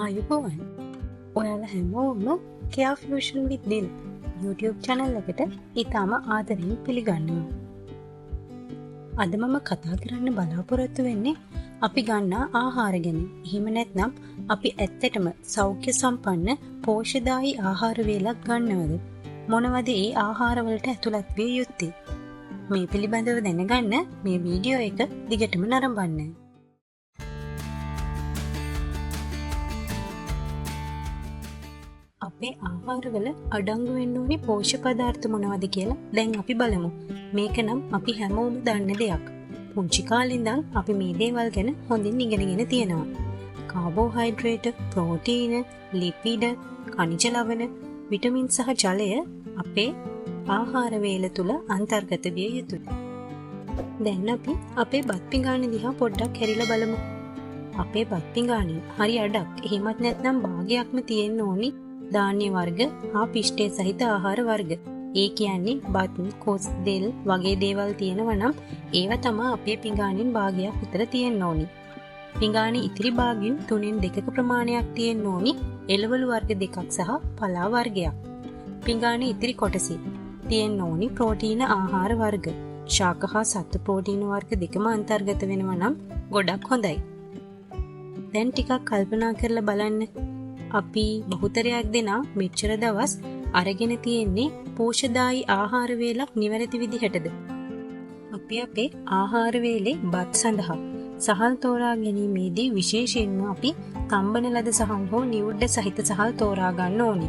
ආයුබෝවන්. ඔයාලා හැමෝම Care Fusion with Dil YouTube channel එකට ඉතාම ආදරෙන් පිළිගන්නවා. අද මම කතා කරන්න බලාපොරොත්තු වෙන්නේ අපි ගන්නා ආහාර ගැන. එහෙම නැත්නම් අපි ඇත්තටම සෞඛ්‍ය සම්පන්න පෝෂ්‍යදායී ආහාර වේලක් ගන්නවද? මොනවද ඒ ආහාර වලට ඇතුළත් විය යුත්තේ? මේ පිළිබඳව දැනගන්න මේ වීඩියෝ එක දිගටම නරඹන්න. අපේ ආහාරවල අඩංගු වෙන්න ඕනි පෝෂ්‍ය පදාර්ථ මොනවද කියලා දැන් අපි බලමු. මේක නම් අපි හැමෝම දන්න දෙයක්. පුංචි කාලේ ඉඳන් අපි මේ දේවල් ගැන හොඳින් ඉගෙනගෙන තියෙනවා. කාබෝහයිඩ්‍රේට්, ප්‍රෝටීන, ලිපිඩ, ಖನಿජ ලවණ, විටමින් සහ ජලය අපේ ආහාර වේල තුල අන්තර්ගත විය යුතුයි. දැන් අපි අපේ බත් පිඟාන දිහා පොඩ්ඩක් හැරිලා බලමු. අපේ බත් පිඟානේ හරි අඩක් එහෙමත් නැත්නම් භාගයක්ම තියෙන්න ඕනි ධාන්‍ය වර්ග හා පිෂ්ඨය සහිත ආහාර වර්ග. ඒ කියන්නේ බත්, කොස්, දෙල් වගේ දේවල් තියෙනවා නම් ඒවා තමයි අපේ පිඟානෙන් භාගයක් විතර තියෙන්න ඕනි. පිඟානේ ඉතිරි භාගයෙන් 3/2 ප්‍රමාණයක් තියෙන්න ඕනි එළවලු වර්ග දෙකක් සහ පලා වර්ගයක්. පිඟානේ ඉතිරි කොටසේ තියෙන්න ඕනි ප්‍රෝටීන ආහාර වර්ග. ශාක හා සත්ව ප්‍රෝටීන වර්ග දෙකම අන්තර්ගත වෙනවා නම් ගොඩක් හොඳයි. දැන් ටිකක් කල්පනා කරලා බලන්න. අපි බහුතරයක් දෙනා මෙච්චර දවස් අරගෙන තියෙන්නේ පෝෂ්‍යදායී ආහාර වේලක් නිවැරදි විදිහටද? අපි අපේ ආහාර වේලේ බත් සඳහා සහල් තෝරා ගැනීමේදී විශේෂයෙන්ම අපි තම්බන ලද සහල් හෝ නිවුඩ සහිත සහල් තෝරා ගන්න ඕනි.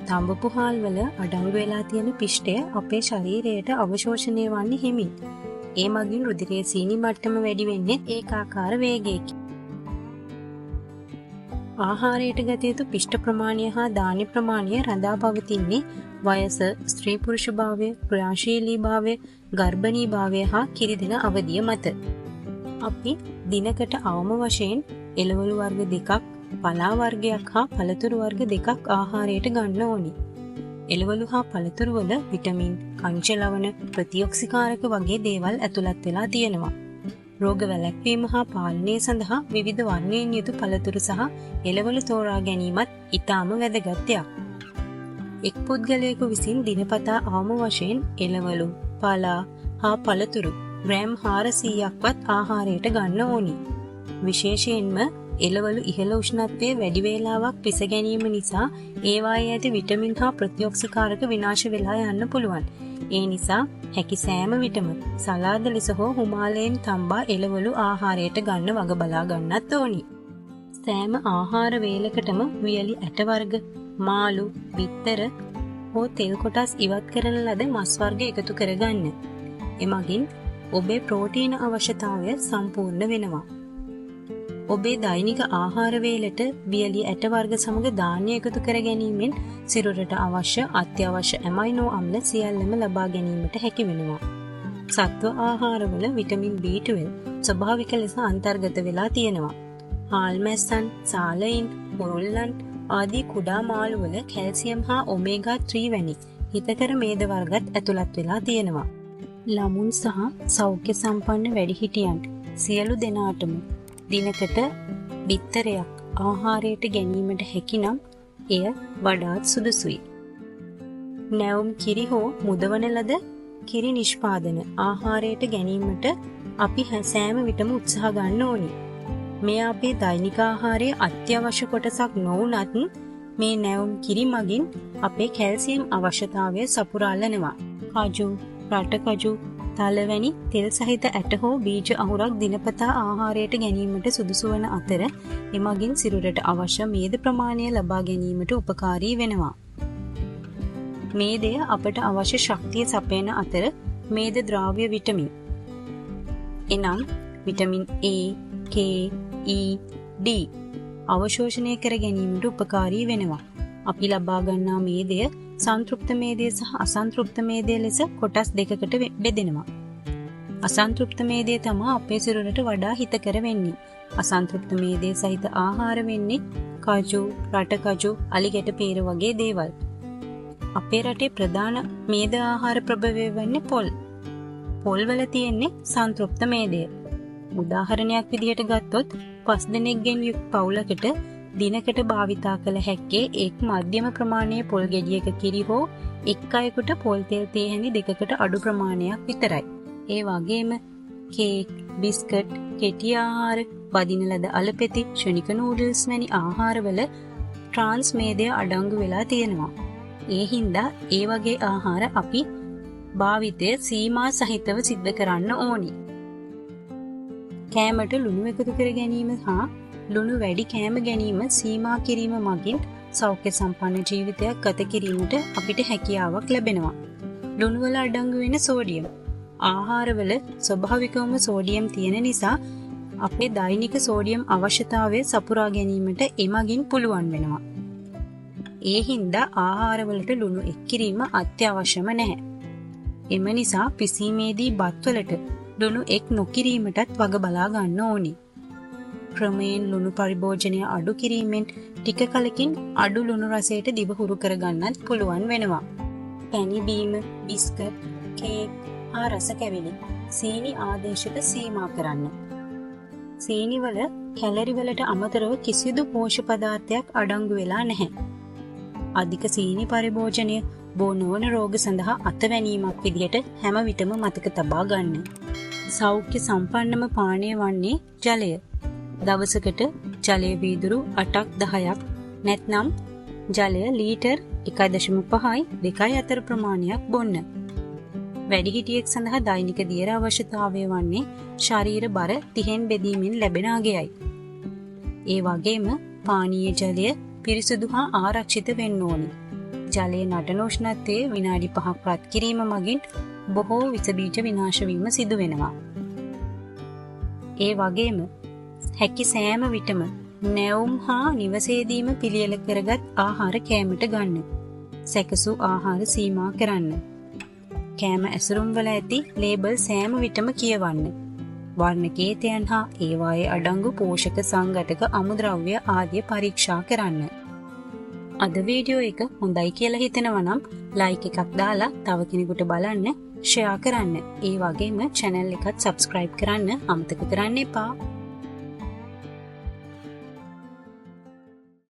තඹපු හාල් වල අඩංගු වෙලා තියෙන පිෂ්ඨය අපේ ශරීරයට අවශෝෂණය වන්නේ හිමින්. ඒ මගින් රුධිරයේ සීනි මට්ටම වැඩි වෙන්නේ ඒකාකාර වේගයකින්. ආහාරයට ගත යුතු පිෂ්ඨ ප්‍රමාණය හා ධාන්‍ය ප්‍රමාණය රඳා පවතින්නේ වයස, ස්ත්‍රී පුරුෂ භාවය, ක්‍රියාශීලී භාවය, ගර්භණී භාවය හා කිරිදෙන අවධිය මත. අපි දිනකට අවම වශයෙන් එළවලු වර්ග දෙකක්, පලා වර්ගයක් හා පළතුරු වර්ග දෙකක් ආහාරයට ගන්න ඕනි. එළවලු හා පළතුරු වල විටමින්, ಖನಿජ ලවණ, ප්‍රතිඔක්සිකාරක වගේ දේවල් ඇතුළත් වෙලා තියෙනවා. රෝග වැළැක්වීම හා පාලනය සඳහා විවිධ වර්ණයෙන් යුතු පළතුරු සහ එළවලු තෝරා ගැනීමත් ඉතාම වැදගත් දෙයක්. එක් පුද්ගලයෙකු විසින් දිනපතා අවම වශයෙන් එළවලු, පලා හා පළතුරු ග්‍රෑම් 400ක්වත් ආහාරයට ගන්න ඕනි. විශේෂයෙන්ම එළවලු ඉහළ උෂ්ණත්වයේ වැඩි වේලාවක් පිස ගැනීම නිසා ඒවායේ ඇති විටමින් හා ප්‍රතිඔක්සිකාරක විනාශ වෙලා යන්න පුළුවන්. ඒ නිසා හැකි සෑම විටම සලාද ලෙස හෝ හුමාලයෙන් තම්බා එළවලු ආහාරයට ගන්න වග බලා ගන්නත් ඕනි. සෑම ආහාර වේලකටම වියලි ඇට වර්ග, මාළු, බිත්තර හෝ තෙල් කොටස් ඉවත් කරන ලද මස් වර්ග එකතු කරගන්න. එමගින් ඔබේ ප්‍රෝටීන අවශ්‍යතාවය සම්පූර්ණ වෙනවා. ඔබේ දෛනික ආහාර වේලට වියලි ඇට වර්ග සමග ධාන්‍ය එකතු කර ගැනීමෙන් සිරුරට අවශ්‍ය අත්‍යවශ්‍ය ඇමයිනෝ අම්ල සියල්ලම ලබා ගැනීමට හැකි වෙනවා. සත්ව ආහාරවල විටමින් B12 ස්වභාවික ලෙස අන්තර්ගත වෙලා තියෙනවා. හාල් මැස්සන්, සාලයින්, මුරුල්ලන් ආදී කුඩා මාළු වල කැල්සියම් හා ඔමේගා 3 වැනි හිතකර මේද වර්ගත් ඇතුළත් වෙලා තියෙනවා. ළමුන් සහ සෞඛ්‍ය සම්පන්න වැඩිහිටියන් සියලු දෙනාටම දිනකට බිත්තරයක් ආහාරයට ගැනීමට හැකිනම් එය වඩාත් සුදුසුයි. නැවුම් කිරි හෝ මුදවන ලද කිරි නිෂ්පාදන ආහාරයට ගැනීමට අපි සෑම විටම උත්සාහ ගන්න ඕනි. මේ අපේ දෛනික ආහාරයේ අත්‍යවශ්‍ය කොටසක් නොවුනත් මේ නැවුම් කිරි මගින් අපේ කැල්සියම් අවශ්‍යතාවය සපුරාලනවා. කජු, රටකජු, තලවැනි තෙල් සහිත ඇට හෝ බීජ අහුරක් දිනපතා ආහාරයට ගැනීමට සුදුසු වන අතර එමගින් සිරුරට අවශ්‍ය මේද ප්‍රමාණය ලබා ගැනීමට උපකාරී වෙනවා. මේදය අපට අවශ්‍ය ශක්තිය සපයන අතර මේද ද්‍රාව්‍ය විටමින් එනම් vitamin A, K, E, D අවශෝෂණය කර ගැනීමට උපකාරී වෙනවා. අපි ලබා ගන්නා මේදය සංතෘප්ත මේදය සහ අසන්තෘප්ත මේදය ලෙස කොටස් දෙකකට බෙදෙනවා. අසන්තෘප්ත මේදය තමයි අපේ සිරුරට වඩා හිතකර වෙන්නේ. අසන්තෘප්ත මේදය සහිත ආහාර වෙන්නේ කජු, රටකජු, අලිගැට පේර වගේ දේවල්. අපේ රටේ ප්‍රධාන මේද ආහාර ප්‍රභවය වෙන්නේ පොල්. පොල් වල තියෙන්නේ සංතෘප්ත මේදය. උදාහරණයක් විදිහට ගත්තොත් 5 දෙනෙක්ගෙන් යුත් පවුලකට දිනකට භාවිතා කළ හැක්කේ එක් මධ්‍යම ප්‍රමාණයේ පොල් ගෙඩියක කිරි හෝ එක් අයෙකුට පොල් තෙල් තේ හැඟි දෙකකට අඩු ප්‍රමාණයක් විතරයි. ඒ වගේම කේක්, බිස්කට්, කෙටි ආහාර, වදින ලද අලපෙති, ක්ෂණික නූඩල්ස් වැනි ආහාරවල ට්‍රාන්ස් මේදය අඩංගු වෙලා තියෙනවා. ඒ හින්දා ඒ වගේ ආහාර අපි භාවිතය සීමා සහිතව සිද්ධ කරන්න ඕනි. කෑමට ලුණු එකතු කර ගැනීම හා ලුණු වැඩි කෑම ගැනීම සීමා කිරීම මගින් සෞඛ්‍ය සම්පන්න ජීවිතයක් ගත කිරීමට අපිට හැකියාවක් ලැබෙනවා. ලුණු වල අඩංගු වෙන සෝඩියම්. ආහාරවල ස්වභාවිකවම සෝඩියම් තියෙන නිසා අපේ දෛනික සෝඩියම් අවශ්‍යතාවය සපුරා ගැනීමට එමගින් පුළුවන් වෙනවා. ඒ හින්දා ආහාරවලට ලුණු එක් කිරීම අත්‍යවශ්‍යම නැහැ. එම නිසා පිසීමේදී බත්වලට ලුණු එක් නොකිරීමටත් වග බලා ගන්න ඕනි. ක්‍රමයෙන් ලුණු පරිභෝජනය අඩු කිරීමෙන් ටික කලකින් අඩු ලුණු රසයට දිව හුරු කරගන්නත් පුළුවන් වෙනවා. පැණි බීම, බිස්කට්, කේක් හා රස කැවිලි සීනි ආදේශක සීමා කරන්න. සීනිවල කැලරි වලට අමතරව කිසිදු පෝෂ්‍ය පදාර්ථයක් අඩංගු වෙලා නැහැ. අධික සීනි පරිභෝජනය බෝ නොවන රෝග සඳහා අතවැනීමක් විදිහට හැම විටම මතක තබා ගන්න. සෞඛ්‍ය සම්පන්නම පානය වන්නේ ජලය. දවසකට ජලය වීදුරු 8-10ක් නැත්නම් ජලය ලීටර් 1.5යි 2යි අතර ප්‍රමාණයක් බොන්න. වැඩිහිටියෙක් සඳහා දෛනික දියර අවශ්‍යතාවය වන්නේ ශරීර බර 30න් බෙදීමෙන් ලැබෙන අගයයි. ඒ වගේම පානීය ජලය පිරිසුදු හා ආරක්ෂිත වෙන්න ඕනි. ජලයේ නටන උෂ්ණත්වයේ විනාඩි 5ක් රත් කිරීම මගින් බොහෝ විස බීජ විනාශ වීම සිදු වෙනවා. ඒ වගේම හැකි සෑම විටම නැවුම් හා නිවසේදීම පිළියෙල කරගත් ආහාර කෑමට ගන්න. සැකසු ආහාර සීමා කරන්න. කෑම ඇසුරුම් වල ඇති ලේබල් සෑම විටම කියවන්න. වර්ණකේතයන් හා ඒවායේ අඩංගු පෝෂක සංඝටක අමුද්‍රව්‍ය ආදිය පරීක්ෂා කරන්න. අද වීඩියෝ එක හොඳයි කියලා හිතෙනවා නම් ලයික් එකක් දාලා තව කෙනෙකුට බලන්න ෂෙයා කරන්න. ඒ වගේම channel එකත් subscribe කරන්න අමතක කරන්න එපා.